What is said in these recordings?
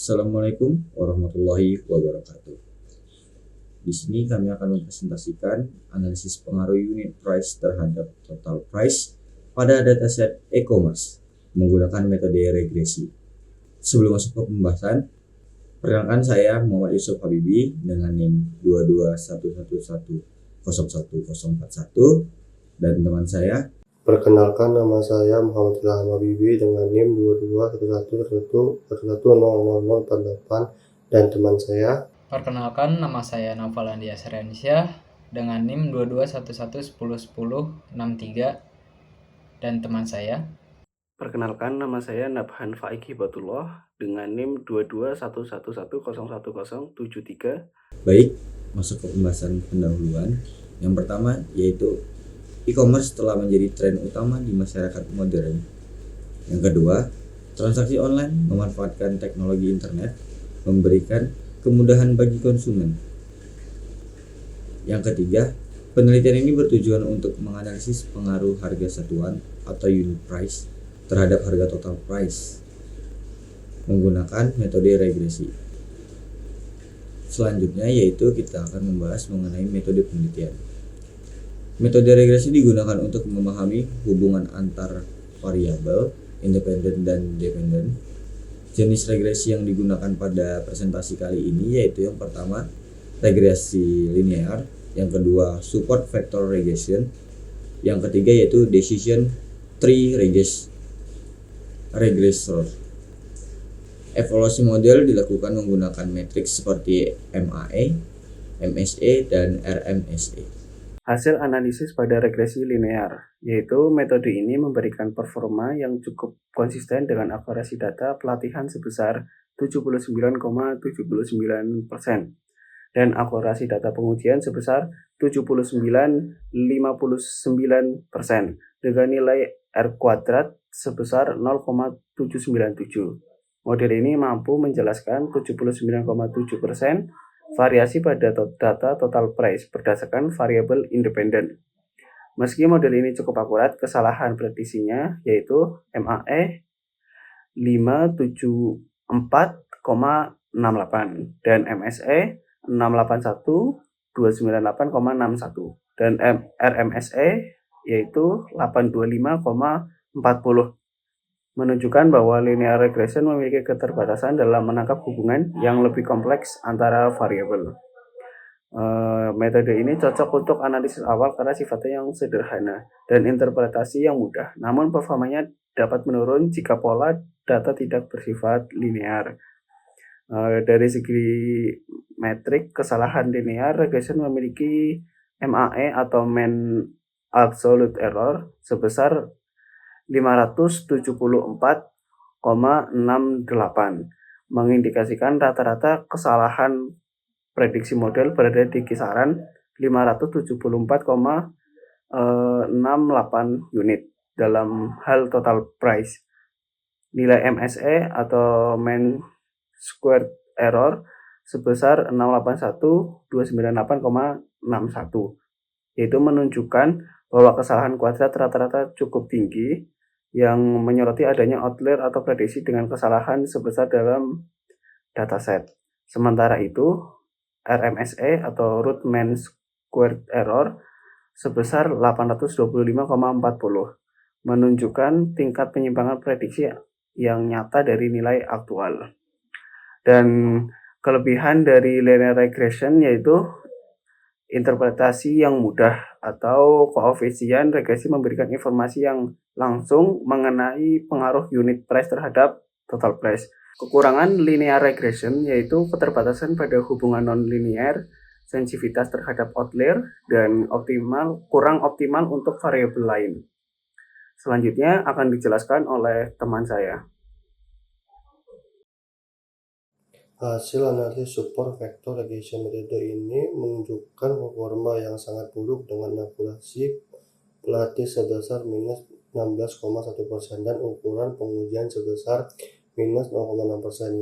Assalamualaikum warahmatullahi wabarakatuh. Di sini kami akan mempresentasikan analisis pengaruh unit price terhadap total price pada dataset e-commerce menggunakan metode regresi. Sebelum masuk ke pembahasan, perkenalkan saya Muhammad Yusuf Habibi dengan NIM 22111011041 dan teman saya. Perkenalkan, nama saya Muhammad Ilham Habibi dengan NIM 221111000048 dan teman saya. Perkenalkan, nama saya Naufal Andi Asrensyah dengan NIM 2211101063 dan teman saya. Perkenalkan, nama saya Nabhan Faik Hibatullah dengan NIM 221111101073. Baik, masuk ke pembahasan pendahuluan. Yang pertama yaitu e-commerce telah menjadi tren utama di masyarakat modern. Yang kedua, transaksi online memanfaatkan teknologi internet memberikan kemudahan bagi konsumen. Yang ketiga, penelitian ini bertujuan untuk menganalisis pengaruh harga satuan atau unit price terhadap harga total price menggunakan metode regresi. Selanjutnya yaitu kita akan membahas mengenai metode penelitian. Metode regresi digunakan untuk memahami hubungan antar variabel independen dan dependen. Jenis regresi yang digunakan pada presentasi kali ini yaitu yang pertama regresi linear, yang kedua support vector regression, yang ketiga yaitu decision tree regressor. Evaluasi model dilakukan menggunakan matriks seperti MAE, MSE, dan RMSE. Hasil analisis pada regresi linear, yaitu metode ini memberikan performa yang cukup konsisten dengan akurasi data pelatihan sebesar 79,79% dan akurasi data pengujian sebesar 79,59% dengan nilai R kuadrat sebesar 0,797. Model ini mampu menjelaskan 79,7% variasi pada data total price berdasarkan variabel independen. Meski model ini cukup akurat, kesalahan prediksinya yaitu MAE 574,68 dan MSE 681,298,61 dan RMSE yaitu 825,40, menunjukkan bahwa linear regression memiliki keterbatasan dalam menangkap hubungan yang lebih kompleks antara variabel. Metode ini cocok untuk analisis awal karena sifatnya yang sederhana dan interpretasi yang mudah, namun performanya dapat menurun jika pola data tidak bersifat linear. Dari segi metrik kesalahan linear regression memiliki MAE atau mean absolute error sebesar 574,68, mengindikasikan rata-rata kesalahan prediksi model berada di kisaran 574,68 unit dalam hal total price. Nilai MSE atau mean squared error sebesar 681,298,61, yaitu menunjukkan bahwa kesalahan kuadrat rata-rata cukup tinggi yang menyoroti adanya outlier atau prediksi dengan kesalahan sebesar dalam dataset. Sementara itu, RMSE atau root mean squared error sebesar 825,40 menunjukkan tingkat penyimpangan prediksi yang nyata dari nilai aktual. Dan kelebihan dari linear regression yaitu interpretasi yang mudah atau koefisien regresi memberikan informasi yang langsung mengenai pengaruh unit price terhadap total price. Kekurangan linear regression yaitu keterbatasan pada hubungan non-linear, sensitivitas terhadap outlier, dan kurang optimal untuk variabel lain. Selanjutnya akan dijelaskan oleh teman saya. Hasil analisis support vector regression metode ini menunjukkan performa yang sangat buruk dengan akurasi pelatih sebesar minus 16,1% dan ukuran pengujian sebesar minus 0,6%.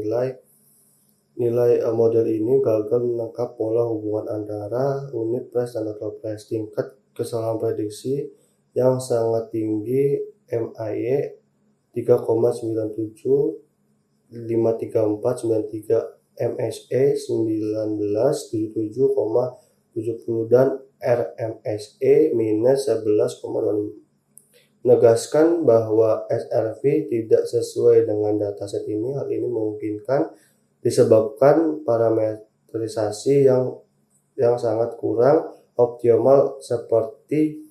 Nilai model ini gagal menangkap pola hubungan antara unit price dan total price. Tingkat kesalahan prediksi yang sangat tinggi MAE 3,97 53493 MSE 1977,70 dan RMSE minus 11,25. Menegaskan bahwa SRV tidak sesuai dengan dataset ini. Hal ini memungkinkan disebabkan parametrisasi yang sangat kurang optimal seperti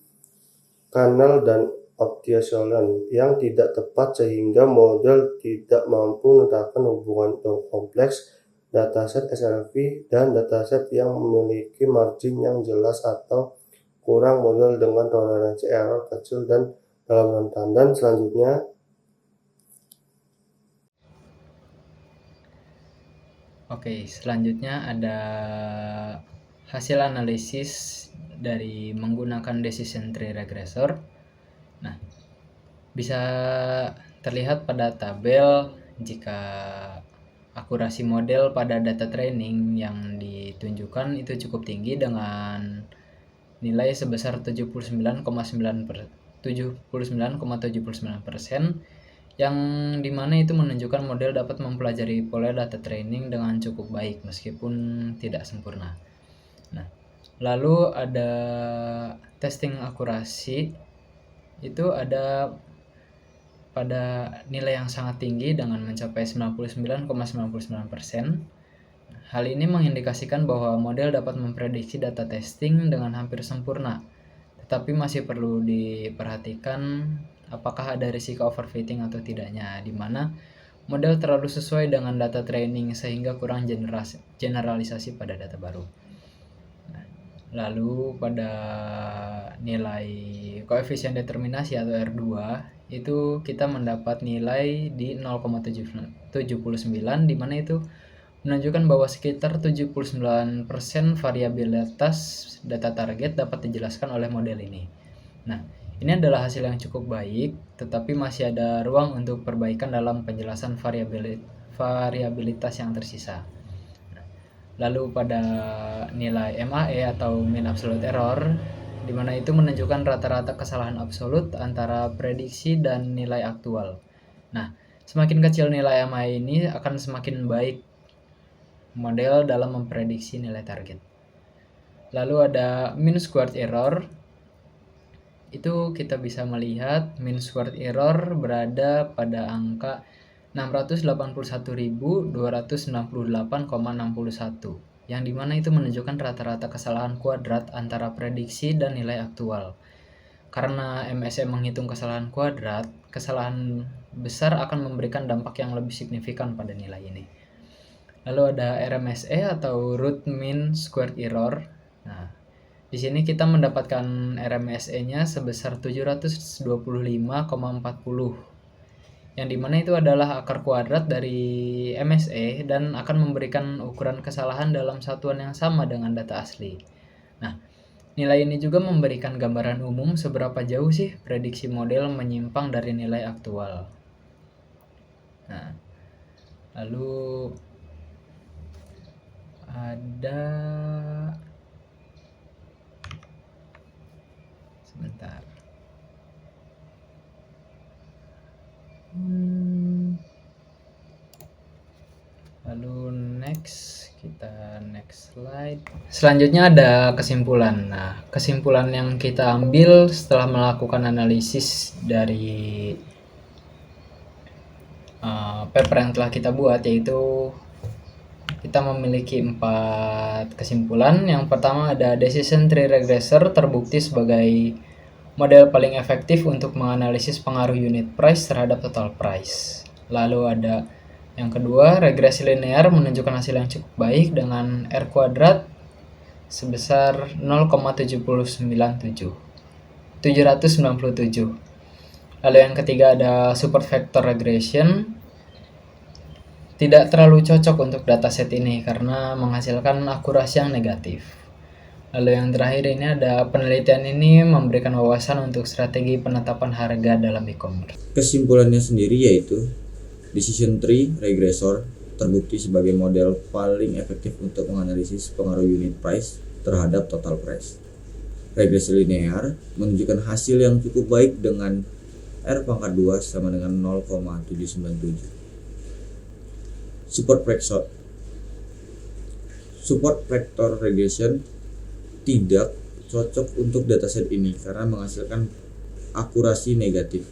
kanal dan optician yang tidak tepat sehingga model tidak mampu menetapkan hubungan kompleks. Dataset SRV dan dataset yang memiliki margin yang jelas atau kurang model dengan toleransi error kecil dan dalam rentan. Dan selanjutnya selanjutnya ada hasil analisis dari menggunakan decision tree regressor. Nah, bisa terlihat pada tabel jika akurasi model pada data training yang ditunjukkan itu cukup tinggi dengan nilai sebesar 79,79%, yang dimana itu menunjukkan model dapat mempelajari pola data training dengan cukup baik meskipun tidak sempurna. Nah, lalu ada testing akurasi, itu ada pada nilai yang sangat tinggi dengan mencapai 99,99%. Hal ini mengindikasikan bahwa model dapat memprediksi data testing dengan hampir sempurna, tetapi masih perlu diperhatikan apakah ada risiko overfitting atau tidaknya, di mana model terlalu sesuai dengan data training sehingga kurang generalisasi pada data baru. Lalu pada nilai koefisien determinasi atau R2 itu kita mendapat nilai di 0,79, di mana itu menunjukkan bahwa sekitar 79% variabilitas data target dapat dijelaskan oleh model ini. Nah, ini adalah hasil yang cukup baik, tetapi masih ada ruang untuk perbaikan dalam penjelasan variabilitas yang tersisa. Lalu pada nilai MAE atau mean absolute error, di mana itu menunjukkan rata-rata kesalahan absolut antara prediksi dan nilai aktual. Nah, semakin kecil nilai MAE ini akan semakin baik model dalam memprediksi nilai target. Lalu ada mean squared error. Itu kita bisa melihat mean squared error berada pada angka 681.268,61, yang dimana itu menunjukkan rata-rata kesalahan kuadrat antara prediksi dan nilai aktual. Karena MSE menghitung kesalahan kuadrat, kesalahan besar akan memberikan dampak yang lebih signifikan pada nilai ini. Lalu ada RMSE atau root mean squared error. Nah, di sini kita mendapatkan RMSE-nya sebesar 725,40, yang dimana itu adalah akar kuadrat dari MSE dan akan memberikan ukuran kesalahan dalam satuan yang sama dengan data asli. Nah, nilai ini juga memberikan gambaran umum seberapa jauh sih prediksi model menyimpang dari nilai aktual. Nah, lalu ada sebentar. Lalu next slide. Selanjutnya ada kesimpulan. Nah, kesimpulan yang kita ambil setelah melakukan analisis dari paper yang telah kita buat, yaitu kita memiliki 4 kesimpulan. Yang pertama ada decision tree regressor terbukti sebagai model paling efektif untuk menganalisis pengaruh unit price terhadap total price. Lalu ada yang kedua, regresi linear menunjukkan hasil yang cukup baik dengan R kuadrat sebesar 0,797. Lalu yang ketiga ada support vector regression. Tidak terlalu cocok untuk dataset ini karena menghasilkan akurasi yang negatif. Lalu yang terakhir ini ada penelitian ini memberikan wawasan untuk strategi penetapan harga dalam e-commerce. Kesimpulannya sendiri yaitu decision tree regressor terbukti sebagai model paling efektif untuk menganalisis pengaruh unit price terhadap total price. Regresi linear menunjukkan hasil yang cukup baik dengan R pangkat 2 sama dengan 0,797. Support vector regression tidak cocok untuk dataset ini karena menghasilkan akurasi negatif.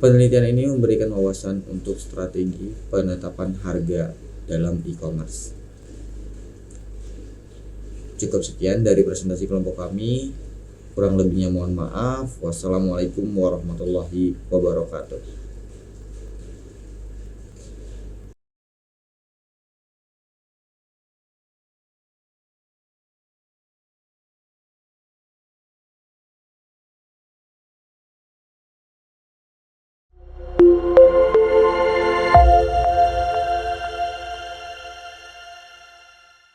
Penelitian ini memberikan wawasan untuk strategi penetapan harga dalam e-commerce. Cukup sekian dari presentasi kelompok kami. Kurang lebihnya mohon maaf. Wassalamualaikum warahmatullahi wabarakatuh.